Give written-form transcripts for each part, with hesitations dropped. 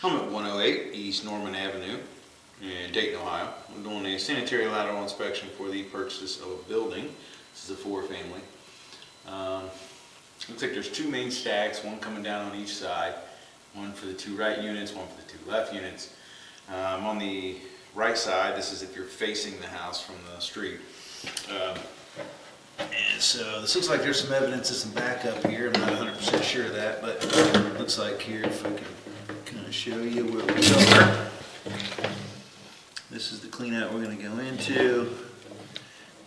I'm at 108 East Norman Avenue in Dayton, Ohio. I'm doing a sanitary lateral inspection for the purchase of a building. This is a four-family. Looks like there's two main stacks, one coming down on each side. One for the two right units, one for the two left units. On the right side, this is if you're facing the house from the street. And so this looks like there's some evidence of some backup here. I'm not 100% sure of that, but it looks like here, if I can kind of show you where we are. This is the clean out we're going to go into.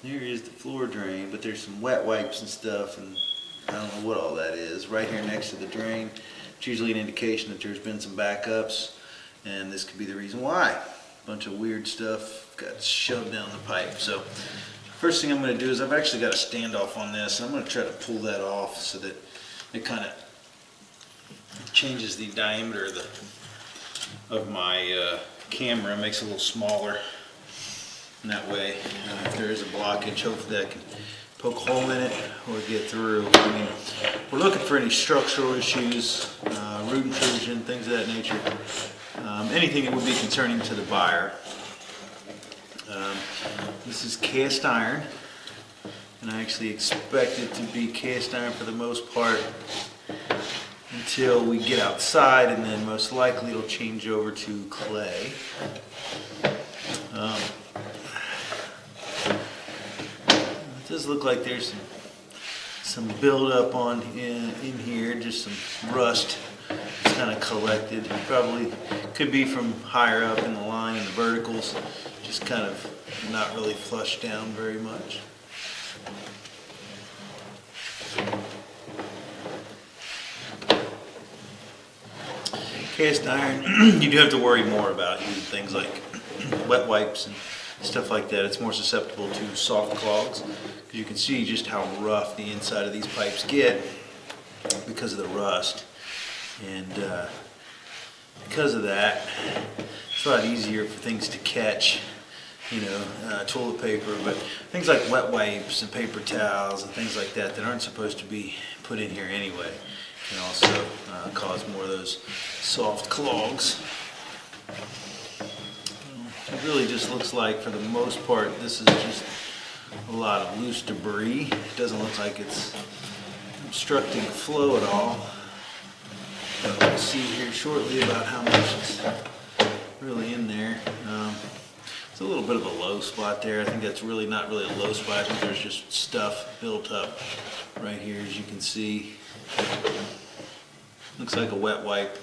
Here is the floor drain, but there's some wet wipes and stuff, and I don't know what all that is. Right here next to the drain, it's usually an indication that there's been some backups, and this could be the reason why. A bunch of weird stuff got shoved down the pipe. So first thing I'm going to do is I've actually got a standoff on this, and I'm going to try to pull that off so that it kind of changes the diameter of my camera, makes it a little smaller. And that way, if there is a blockage, hopefully I can poke a hole in it or get through. I mean, we're looking for any structural issues, root intrusion, things of that nature. Anything that would be concerning to the buyer. This is cast iron, and I actually expect it to be cast iron for the most part until we get outside, and then most likely it'll change over to clay. It does look like there's some buildup in here, just some rust. It's kind of collected. Probably could be from higher up in the line in the verticals, just kind of not really flushed down very much. Cast iron, you do have to worry more about using things like wet wipes and stuff like that. It's more susceptible to soft clogs, because you can see just how rough the inside of these pipes get because of the rust. And because of that, it's a lot easier for things to catch, you know, toilet paper, but things like wet wipes and paper towels and things like that aren't supposed to be put in here anyway can also cause more of those soft clogs. It really just looks like, for the most part, this is just a lot of loose debris. It doesn't look like it's obstructing flow at all. But we'll see here shortly about how much is really in there. It's a little bit of a low spot there. I think that's really not really a low spot. I think there's just stuff built up right here, as you can see. Looks like a wet wipe.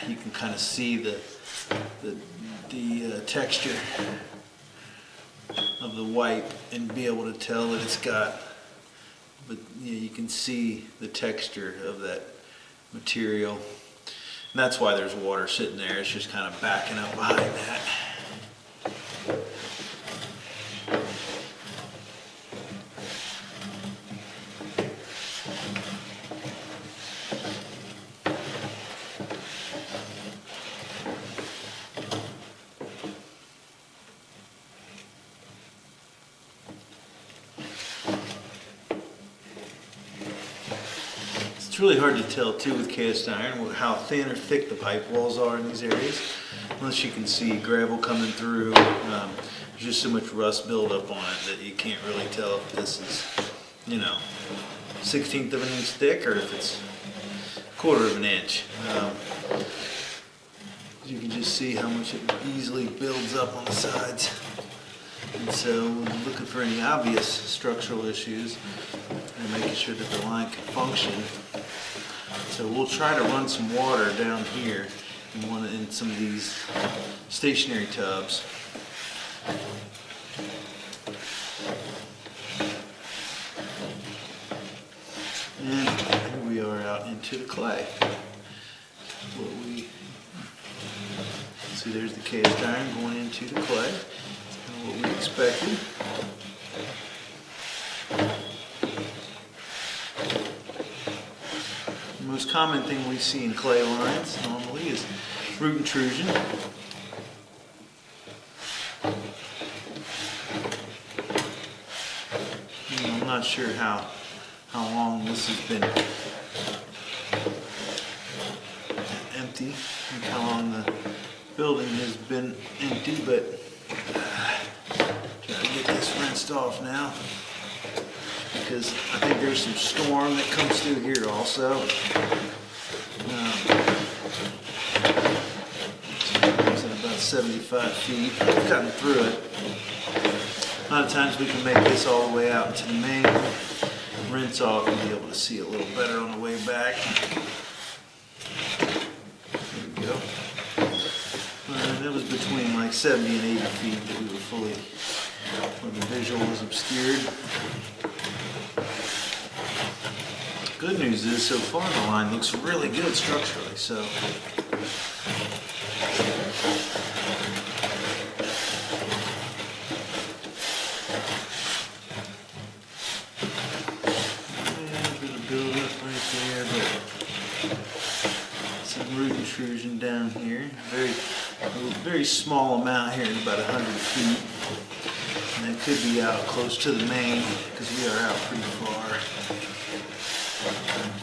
You can kind of see the texture of the wipe and be able to tell that it's got, but you can see the texture of that material. And that's why there's water sitting there. It's just kind of backing up behind that. It's really hard to tell too with cast iron how thin or thick the pipe walls are in these areas, unless you can see gravel coming through. There's just so much rust buildup on it that you can't really tell if this is, you know, 1/16 of an inch thick or if it's 1/4 of an inch. You can just see how much it easily builds up on the sides. And so we're looking for any obvious structural issues and making sure that the line can function. So we'll try to run some water down here in some of these stationary tubs. And here we are out into the clay. See, there's the cast iron going into the clay. What we expected. The most common thing we see in clay lines normally is root intrusion. I'm not sure how long this has been empty and how long because I think there's some storm that comes through here also. It's at about 75 feet. I've gotten through it. A lot of times we can make this all the way out into the main, rinse off, and be able to see a little better on the way back. There we go. That was between like 70 and 80 feet that we were fully, when the visual was obscured. Good news is, so far the line looks really good structurally, so. Intrusion down here, very small amount here, about 100 feet, and that could be out close to the main because we are out pretty far. I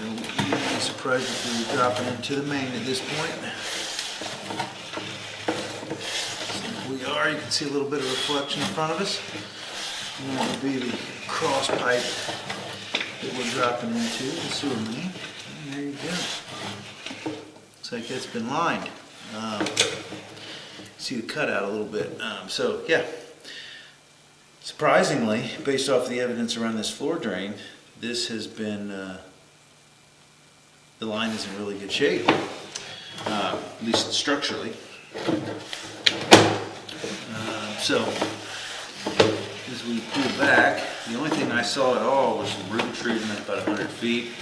wouldn't be surprised if we were dropping into the main at this point. So we are. You can see a little bit of reflection in front of us, and that would be the cross pipe that we're dropping into the sewer main. And there you go. Like it's been lined. See the cutout a little bit. So yeah, surprisingly, based off the evidence around this floor drain, this has been, the line is in really good shape, at least structurally. So as we pull back, the only thing I saw at all was some root intrusion at about 100 feet.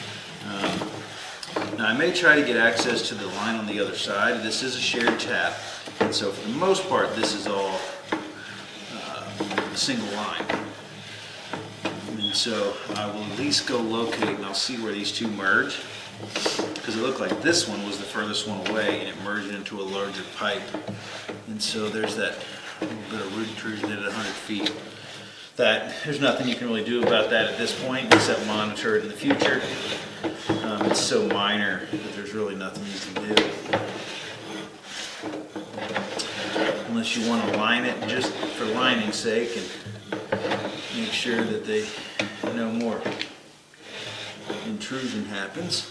Now I may try to get access to the line on the other side. This is a shared tap, and so for the most part this is all a single line. And so I will at least go locate and I'll see where these two merge, because it looked like this one was the furthest one away and it merged into a larger pipe. And so there's that little bit of root intrusion at 100 feet. That there's nothing you can really do about that at this point except monitor it in the future. It's so minor that there's really nothing you can do. Unless you want to line it just for lining's sake and make sure that no more intrusion happens.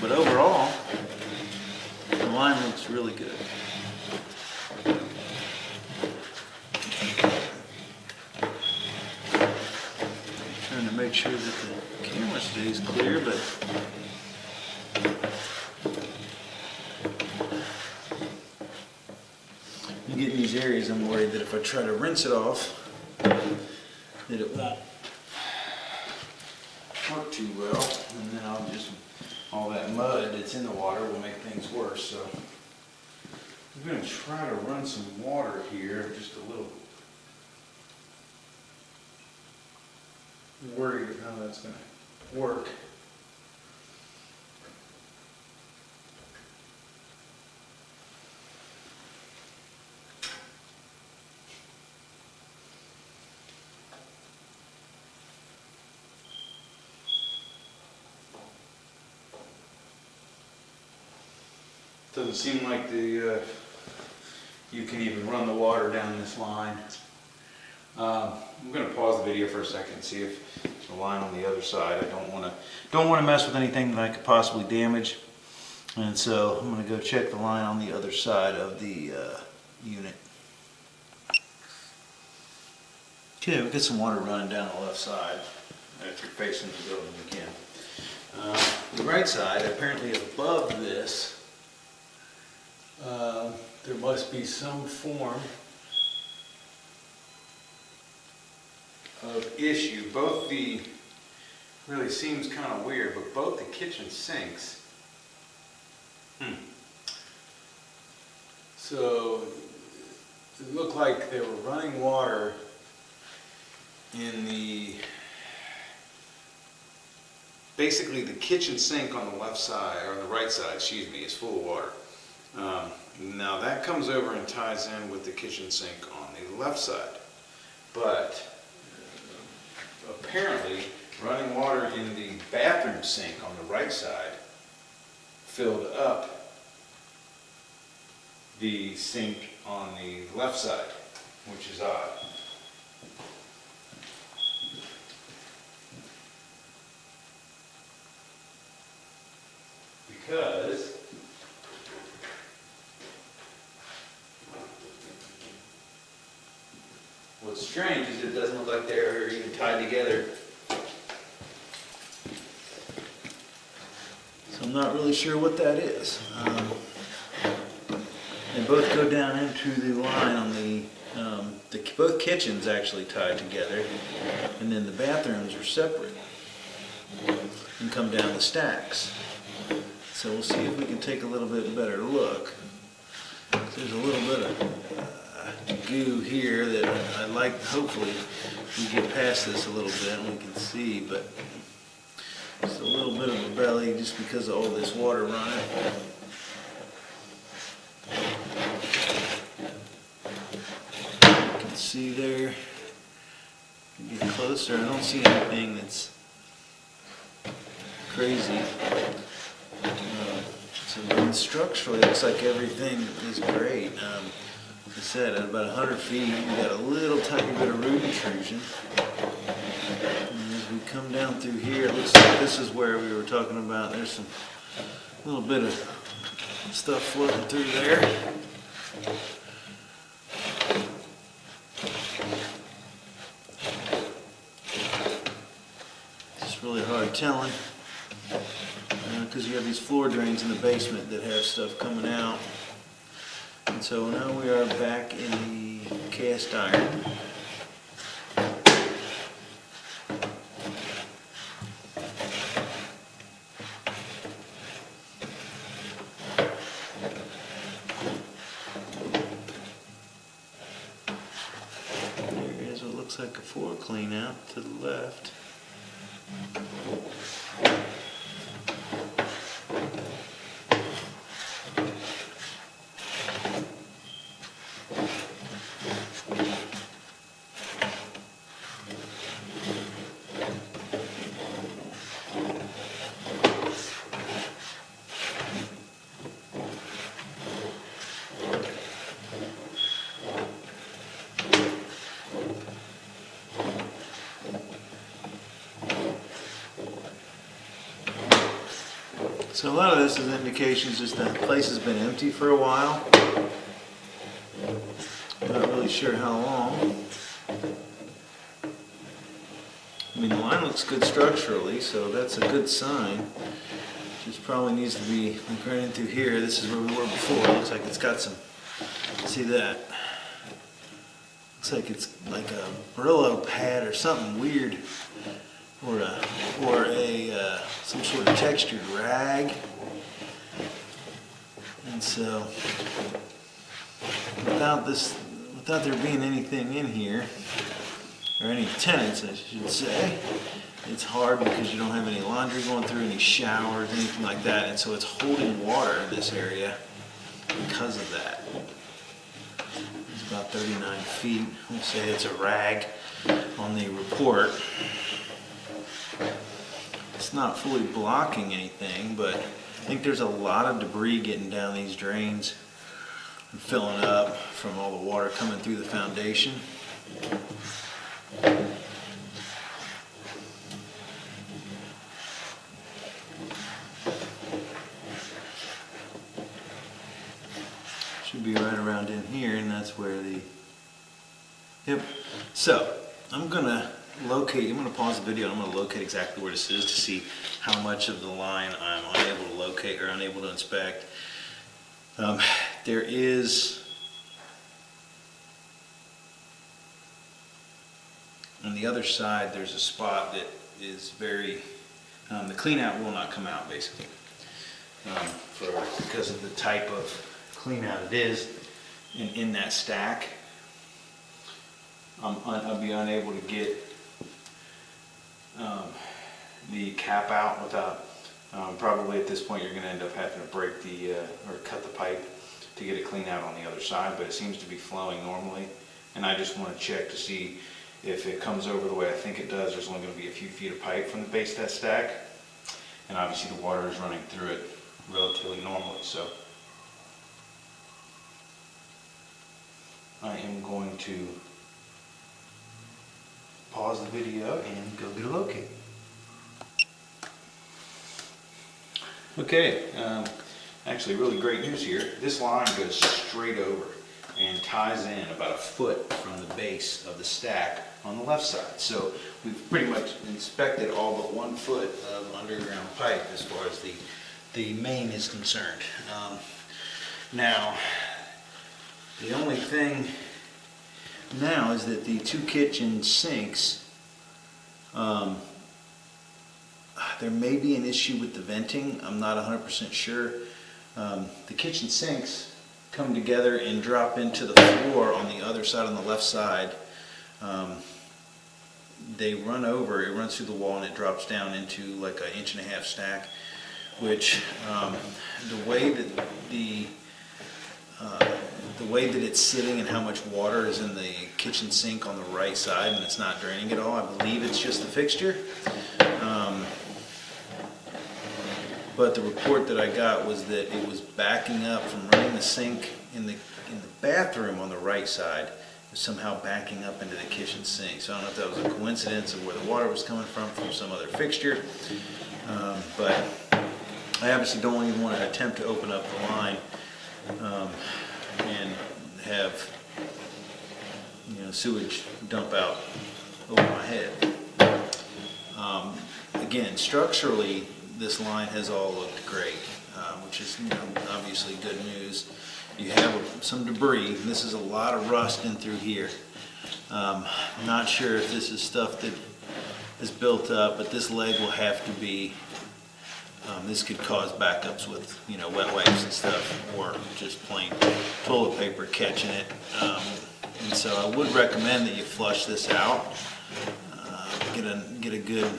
But overall, the line looks really good. Make sure that the camera stays clear, but you get in these areas, I'm worried that if I try to rinse it off, that it won't work too well, and then all that mud that's in the water will make things worse. So I'm going to try to run some water here, just a little. Worried of how that's going to work. Doesn't seem like you can even run the water down this line. I'm going to pause the video for a second and see if there's a line on the other side. I don't want to mess with anything that I could possibly damage, and so I'm going to go check the line on the other side of the unit. Okay, we've got some water running down the left side. If you're facing the building, you can. The right side, apparently above this, there must be some form of issue. Really seems kind of weird, but both the kitchen sinks. So it looked like they were running water in basically the kitchen sink on the left side, or the right side, excuse me, is full of water. Now that comes over and ties in with the kitchen sink on the left side, but apparently running water in the bathroom sink on the right side filled up the sink on the left side, which is odd. Because what's strange is it doesn't look like they're even tied together. So I'm not really sure what that is. They both go down into the line on the both kitchens actually tied together, and then the bathrooms are separate and come down the stacks. So we'll see if we can take a little bit better look. There's a little bit of goo here that I'd like, hopefully we get past this a little bit and we can see, but just a little bit of a belly just because of all this water running. You can see there, get closer, I don't see anything that's crazy. So structurally, it looks like everything is great. Like I said, at about 100 feet, we got a little tiny bit of root intrusion. And as we come down through here, it looks like this is where we were talking about. There's some little bit of stuff floating through there. It's really hard telling. Because you have these floor drains in the basement that have stuff coming out. And so now we are back in the cast iron. There is what looks like a floor clean out to the left. So a lot of this is indications just that the place has been empty for a while. Not really sure how long. I mean, the line looks good structurally, so that's a good sign. Just probably needs to be like right in through here. This is where we were before. It looks like it's got some, see that? Looks like it's like a Brillo pad or something weird. Or some sort of textured rag. And so without there being anything in here, or any tenants I should say, it's hard because you don't have any laundry going through, any showers, anything like that, and so it's holding water in this area because of that. It's about 39 feet. We'll say it's a rag on the report. It's not fully blocking anything, but I think there's a lot of debris getting down these drains and filling up from all the water coming through the foundation. Should be right around in here, and that's where the, yep. So I'm gonna pause the video and I'm going to locate exactly where this is to see how much of the line I'm unable to locate or unable to inspect. There is, on the other side, there's a spot that is very, the clean out will not come out basically because of the type of clean out it is in that stack. I'll be unable to get the cap out without, probably at this point you're going to end up having to break the, or cut the pipe to get it clean out on the other side, but it seems to be flowing normally, and I just want to check to see if it comes over the way I think it does. There's only going to be a few feet of pipe from the base of that stack, and obviously the water is running through it relatively normally, so I am going to pause the video and go get a locate. Okay, actually really great news here. This line goes straight over and ties in about a foot from the base of the stack on the left side. So we've pretty much inspected all but 1 foot of underground pipe as far as the main is concerned. Now, the only thing now is that the 2 kitchen sinks, there may be an issue with the venting. I'm not 100% sure. The kitchen sinks come together and drop into the floor on the other side, on the left side. They run over, it runs through the wall and it drops down into like an 1.5 inch stack, which the way that it's sitting and how much water is in the kitchen sink on the right side and it's not draining at all, I believe it's just the fixture. But the report that I got was that it was backing up from running the sink in the bathroom on the right side. It was somehow backing up into the kitchen sink. So I don't know if that was a coincidence of where the water was coming from some other fixture. But I obviously don't even want to attempt to open up the line and have sewage dump out over my head. Again, structurally, this line has all looked great, which is obviously good news. You have some debris. This is a lot of rust in through here. I'm not sure if this is stuff that is built up, but this leg will have to be, this could cause backups with wet wipes and stuff, or just plain toilet paper catching it. And so I would recommend that you flush this out, get a good,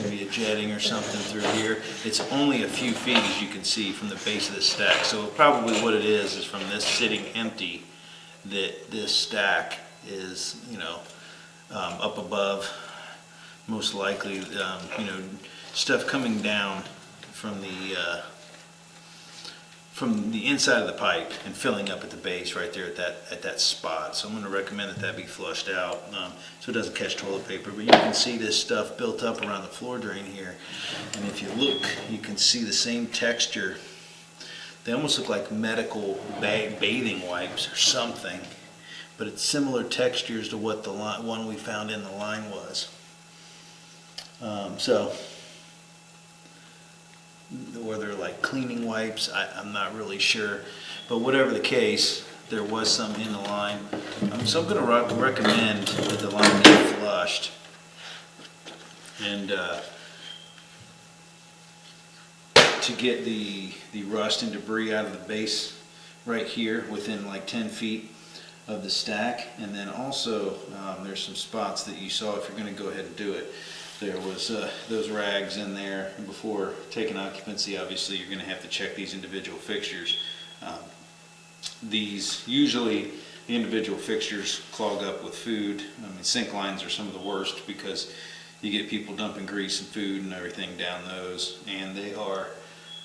maybe a jetting or something through here. It's only a few feet, as you can see, from the base of the stack. So probably what it is from this sitting empty, that this stack is, up above, most likely, stuff coming down from the inside of the pipe and filling up at the base right there at that spot. So I'm going to recommend that be flushed out so it doesn't catch toilet paper. But you can see this stuff built up around the floor drain here, and if you look, you can see the same texture. They almost look like medical bathing wipes or something, but it's similar textures to what the one we found in the line was. Or they're like cleaning wipes, I'm not really sure. But whatever the case, there was some in the line. So I'm going to recommend that the line be flushed. And to get the rust and debris out of the base right here within like 10 feet of the stack. And then also there's some spots that you saw if you're going to go ahead and do it. There was those rags in there. Before taking occupancy, obviously you're going to have to check these individual fixtures. Usually the individual fixtures clog up with food. I mean, sink lines are some of the worst because you get people dumping grease and food and everything down those, and they are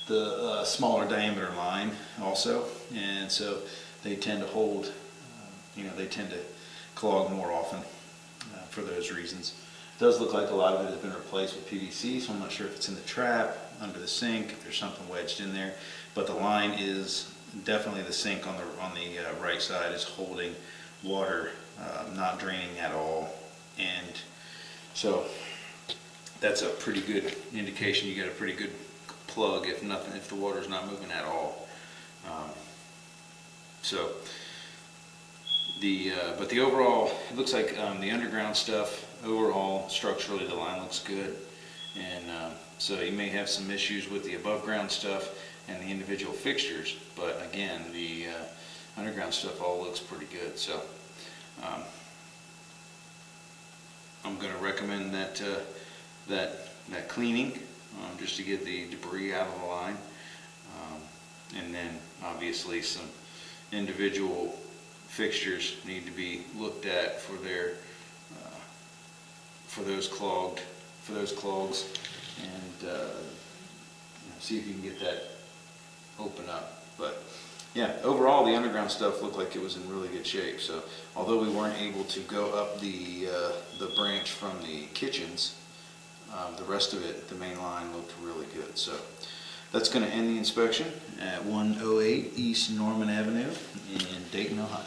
the smaller diameter line also, and so they tend to hold, they tend to clog more often for those reasons. It does look like a lot of it has been replaced with PVC, so I'm not sure if it's in the trap, under the sink, if there's something wedged in there. But the line is definitely, the sink on the right side is holding water, not draining at all. And so that's a pretty good indication. You got a pretty good plug, if nothing, if the water's not moving at all. But the overall, it looks like the underground stuff, overall, structurally, the line looks good. And so you may have some issues with the above ground stuff and the individual fixtures, but again, the underground stuff all looks pretty good. So I'm going to recommend that cleaning just to get the debris out of the line, and then obviously some individual fixtures need to be looked at for those clogs, and see if you can get that open up. But Yeah, overall the underground stuff looked like it was in really good shape. So although we weren't able to go up the branch from the kitchens, the rest of it, the main line looked really good. So that's going to end the inspection at 108 East Norman Avenue in Dayton, Ohio.